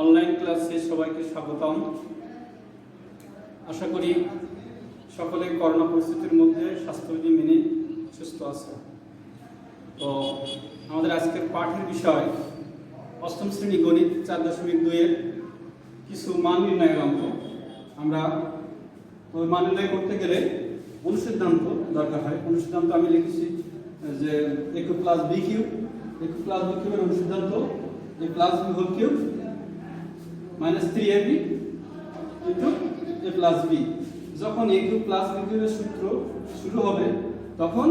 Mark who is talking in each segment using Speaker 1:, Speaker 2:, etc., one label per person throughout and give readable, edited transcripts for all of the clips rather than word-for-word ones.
Speaker 1: Online ক্লাসে সবাইকে স্বাগতম। আশা করি সকলে করোনা পরিস্থিতির মধ্যে স্বাস্থ্যবিধি মেনে সুস্থ আছে। তো আমাদের আজকের পাঠের বিষয় অষ্টম শ্রেণী গণিত 4.2 এর কিছু মান নির্ণয়ের অঙ্ক। আমরা ওই মান নির্ণয় করতে গেলে অনুসিদ্ধান্ত দরকার হয়। অনুসিদ্ধান্ত আমি লিখেছি যে a cube plus b cube, a cube plus b কিউবের অনুসিদ্ধান্ত a plus b whole cube minus 3ab into a plus b। যখন a কিউব প্লাস b কিউবের সূত্র শুরু হবে তখন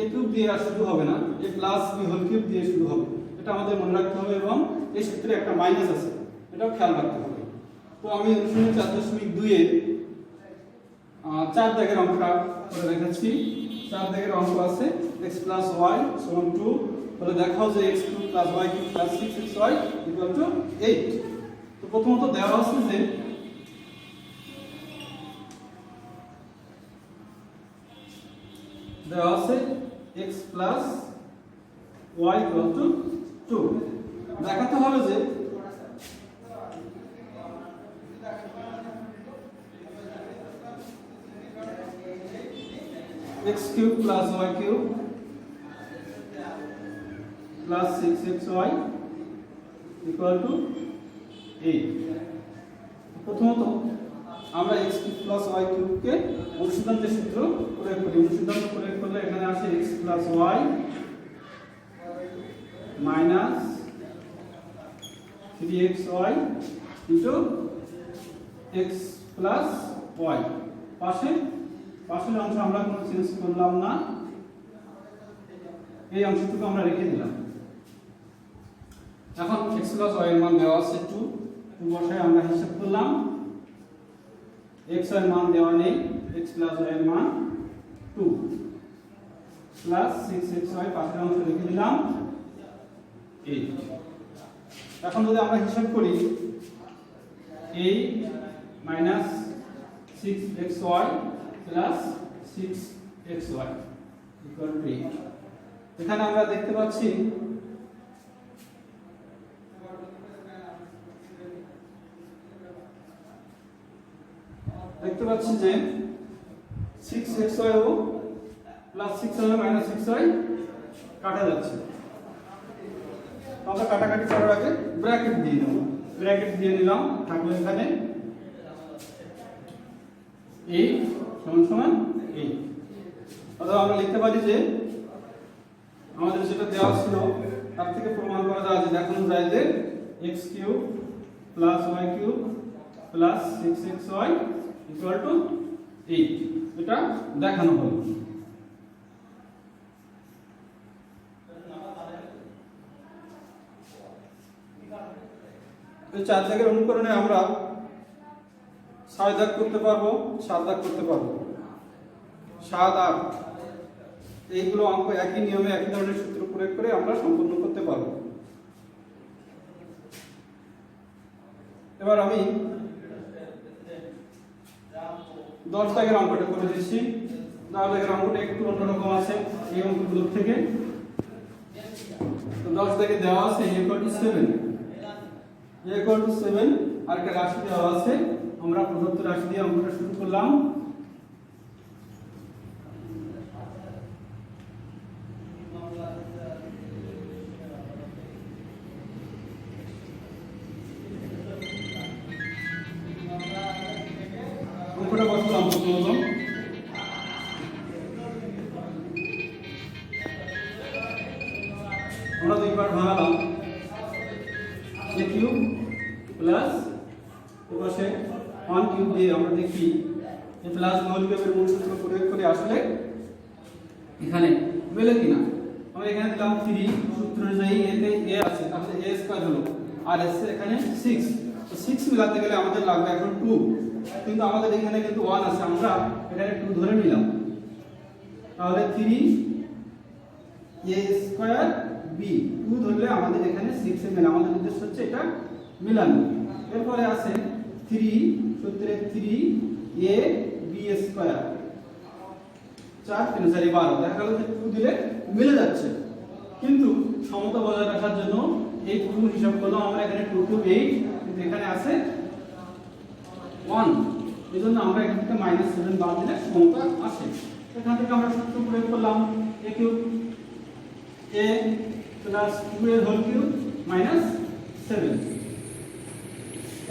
Speaker 1: a কিউব দিয়ে আর শুরু হবে না, a plus b whole cube দিয়ে শুরু হবে। এটা আমাদের মনে রাখতে হবে এবং এই সূত্রে একটা মাইনাস আছে, এটাও খেয়াল রাখতে হবে। তো আমি অনুশীলনী 4.2 এর 4 দাগের অঙ্কটা করে দেখাচ্ছি। 4 দাগের অঙ্ক আছে x প্লাস y সমান 2, তাহলে দেখাও যে x cube plus y cube plus 6xy equal to 8। তো প্রথমত দেওয়া আছে যে দেওয়া আছে x plus y equal to 2। দেখাতে হবে যে x cube plus y cube plus 6xy equal to 8। প্রথমত আমরা x cube plus y cube কে অনুসিদ্ধান্তের সূত্র প্রয়োগ করি। অনুসিদ্ধান্ত প্রয়োগ করলে এখানে আসে x plus y minus 3xy into x plus y। পাশের অংশ আমরা কোনো চেঞ্জ করলাম না, এই অংশটুকু আমরা রেখে দিলাম। এখন x প্লাস y এর মান দেওয়া আছে 2, বসায় আমরা হিসাব করলাম। x এর মান দেওয়া নেই, x প্লাস y এর মান 2 প্লাস 6xy পাশের অংশ রেখে দিলাম 8। এখন যদি আমরা হিসাব করি 8 minus 6xy plus 6xy equal to 8। এখানে আমরা দেখতে পাচ্ছি যে 6xy ও প্লাস 6y মাইনাস 6y কাটা যাচ্ছে। আমরা কাটাকাটি করার আগে ব্র্যাকেট দিয়ে নেব। ব্র্যাকেট দিয়ে নিলাম, থাকলো এখানে 8 সমান সমান 8। অথবা আমরা লিখতে পারি যে আমাদের যেটা দেওয়া ছিল তার থেকে প্রমাণ করা যায়, যে দেখানো যায় যে x cube plus y cube plus 6xy equal to 8। এটা দেখানো হলো। এই 4 দাগের অনুকরণে আমরা 6 দাগ করতে পারবো, 7 দাগ করতে পারবো। 7, 8 এইগুলো অঙ্ক একই নিয়মে একই ধরনের সূত্র প্রয়োগ করে আমরা সম্পূর্ণ করতে পারবো। এবার আমি 10 দাগের অঙ্কটা করে দিচ্ছি। 10 দাগের অঙ্কটা একটু অন্যরকম আছে এই অঙ্কগুলোর থেকে। তো 10 দাগে দেওয়া আছে a equal to 7, a equal to 7 আর একটা রাশি দেওয়া আছে। আমরা প্রদত্ত রাশি দিয়ে অঙ্কটা শুরু করলাম। অঙ্কটা বসালাম প্রথমত। আমরা দুইবার ভাঙালাম, a কিউব প্লাস এপাশে 1 কিউব দিয়ে আমরা দেখি a প্লাস হোল কিউবের মূল সূত্র প্রয়োগ করে আসলে এখানে মেলে কিনা। আমরা এখানে দিলাম 3, সূত্র অনুযায়ী এতে a আছে, তাহলে a স্কয়ার হলো, আর আছে এখানে 6। তো 6 মিলাতে গেলে আমাদের লাগবে এখন 2, কিন্তু আমাদের এখানে কিন্তু 1 আছে, আমরা এখানে 2 ধরে নিলাম। তাহলে 3 a স্কয়ার b, 2 ধরলে আমাদের এখানে 6 এ মেলে। আমাদের উদ্দেশ্য হচ্ছে এটা মিলানো। এরপরে আছে 3, সূত্রে 3 a b স্কয়ার, 4 3 4 12। দেখা গেল যে 2 দিলে মিলে যাচ্ছে, কিন্তু সমতা বজায় রাখার জন্য এই 2 হিসাব করলাম আমরা। এখানে 2 2 8, এখানে আছে 1, এই জন্য আমরা এখান থেকে -7 বাদ দিলে সমতা আসে। এখান থেকে আমরা সূত্র প্রয়োগ করলাম a কিউব a প্লাস 2 এর হোল কিউব মাইনাস 7।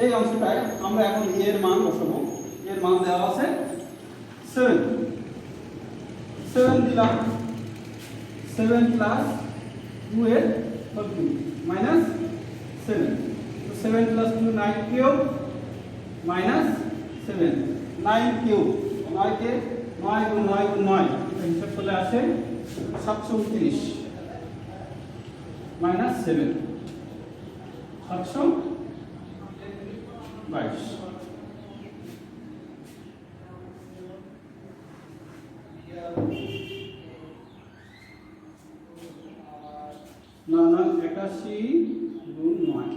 Speaker 1: এই অংশটায় আমরা এখন a এর মান বসাবো। এর মান দেওয়া আছে 7 দিলাম, 7 প্লাস 2 এর হোল কিউব মাইনাস 7। তো 7 প্লাস 2 9 কিউব মাইনাস 7, 9 কিউব, 9 কে 9 গুণ 9 গুণ 9 হিসাব করলে আসে 729 মাইনাস 7, 722। না 81 গুণ 9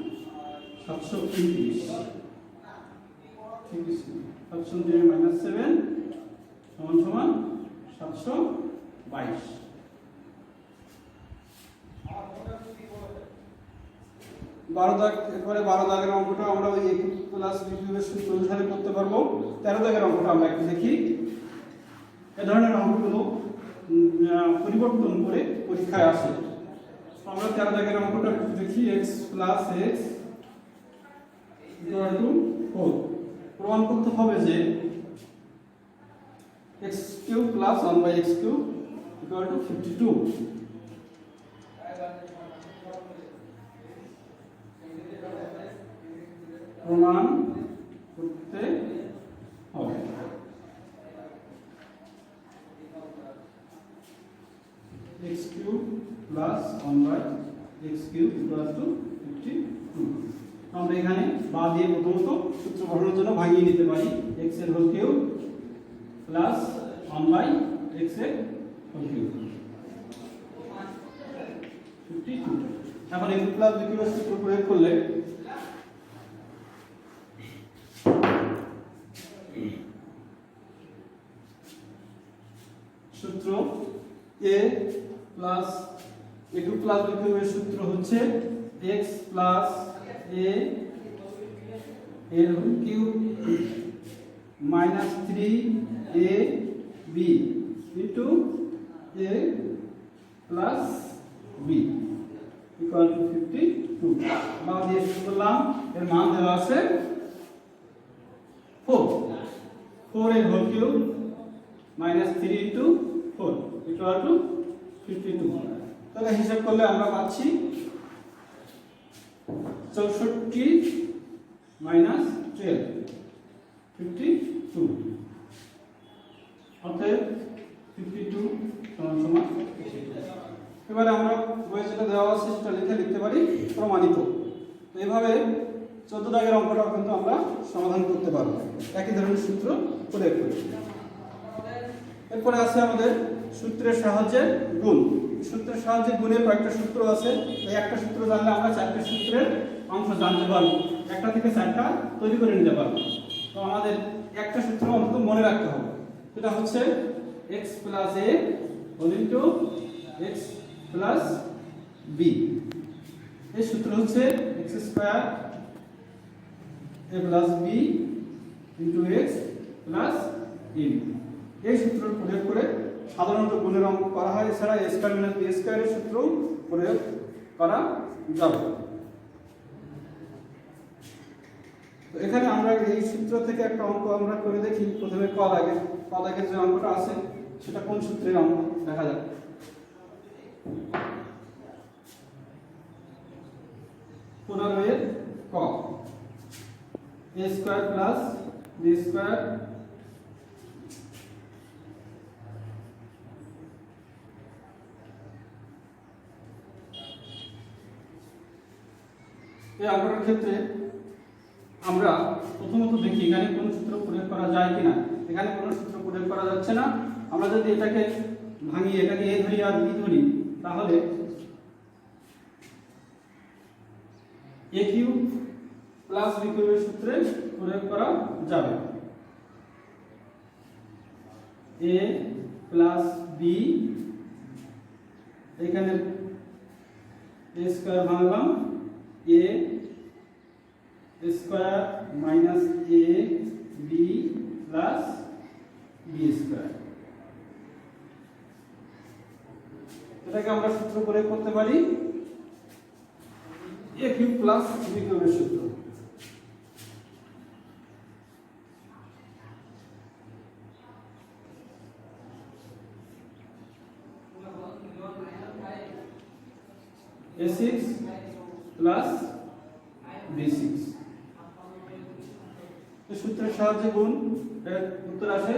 Speaker 1: 729, ঠিক আছে। 729 মাইনাস 7 সমান সমান 722। এরপরে 12 দাগের অঙ্কটা আমরা ওই a প্লাস b কিউবের সূত্র অনুসারে করতে পারবো। 13 দাগের অঙ্কটা আমরা একটু দেখি। এই ধরনের অঙ্কগুলো পরিবর্তন করে পরীক্ষায় আসে। আমরা 13 দাগের অঙ্কটা একটু দেখি। x plus x equal to 4। প্রমাণ করতে হবে যে x cube plus 1/x cube equal to 52। প্রমাণ করতে হবে। x cube plus 1/x cube equal to 52। আমরা এখানে বা দিয়ে প্রথমত সূত্র গঠনের জন্য ভাঙিয়ে নিতে পারি। x এর হোল কিউব প্লাস 1/x এর হোল কিউব 52। এখন x প্লাস b কিউবের সূত্র প্রয়োগ করলে সূত্র a plus a2 plus b কিউবের সূত্র হচ্ছে x প্লাস a এর whole cube minus 3ab into a plus b equal to 52। বা দিয়ে শুরু করলাম। এর মান দেওয়া আছে 4 এর whole cube minus 3 into 4 equal to 52। তাহলে হিসাব করলে আমরা পাচ্ছি 64 মাইনাস 12 52। অতএব 52 সমান সমান। এবারে আমরা বইয়ে যেটা দেওয়া আছে সেটা লিখতে পারি প্রমাণিত। তো এইভাবে 14 দাগের অঙ্কটাও কিন্তু আমরা সমাধান করতে পারবো একই ধরনের সূত্র প্রয়োগ করে। এরপরে আছে আমাদের সূত্রের সাহায্যে গুণ। সূত্রের সাহায্যে গুণের কয়েকটা সূত্র আছে। এই একটা সূত্র জানলে আমরা 4টে সূত্রের অংশ জানতে পারবো, একটা থেকে 4টা তৈরি করে নিতে পারবো। তো আমাদের একটা সূত্র অন্তত মনে রাখতে হবে, সেটা হচ্ছে x plus a whole into x plus b। এই সূত্র হচ্ছে x square a plus b into x plus a। এই সূত্র প্রয়োগ করে সাধারণত গুণের অঙ্ক করা হয়। এছাড়া a স্কয়ার মাইনাস b স্কয়ারের সূত্র প্রয়োগ করা যাবে। তো এখানে আমরা এই সূত্র থেকে একটা অঙ্ক আমরা করে দেখি। প্রথমে ক দাগের যে অঙ্কটা আছে সেটা কোন সূত্রের অঙ্ক দেখা যাক। পুনরায় ক a square plus b square এই অঙ্কটার ক্ষেত্রে আমরা প্রথমত দেখি এখানে কোন সূত্র প্রয়োগ করা যায় কিনা। এখানে কোনো সূত্র প্রয়োগ করা যাচ্ছে না। আমরা যদি এটাকে ভাঙিয়ে এটাকে a ধরি আর b ধরি তাহলে a কিউব প্লাস b কিউবের সূত্রে প্রয়োগ করা যাবে। a প্লাস b এখানে a স্কয়ার ভাঙলাম, a square minus a b plus b square. এটাকে আমরা সূত্র প্রয়োগ করতে পারি এ কিউব প্লাস বি কিউবের সূত্র। a6 প্লাস b6 এই সূত্রের সাহায্যে গুণ এর উত্তর আসে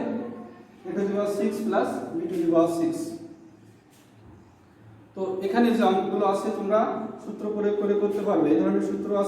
Speaker 1: a to the power 6 plus b to the power 6। তো এখানে যে অঙ্কগুলো আছে তোমরা সূত্র প্রয়োগ করে করতে পারবে। এই ধরনের সূত্র আছে।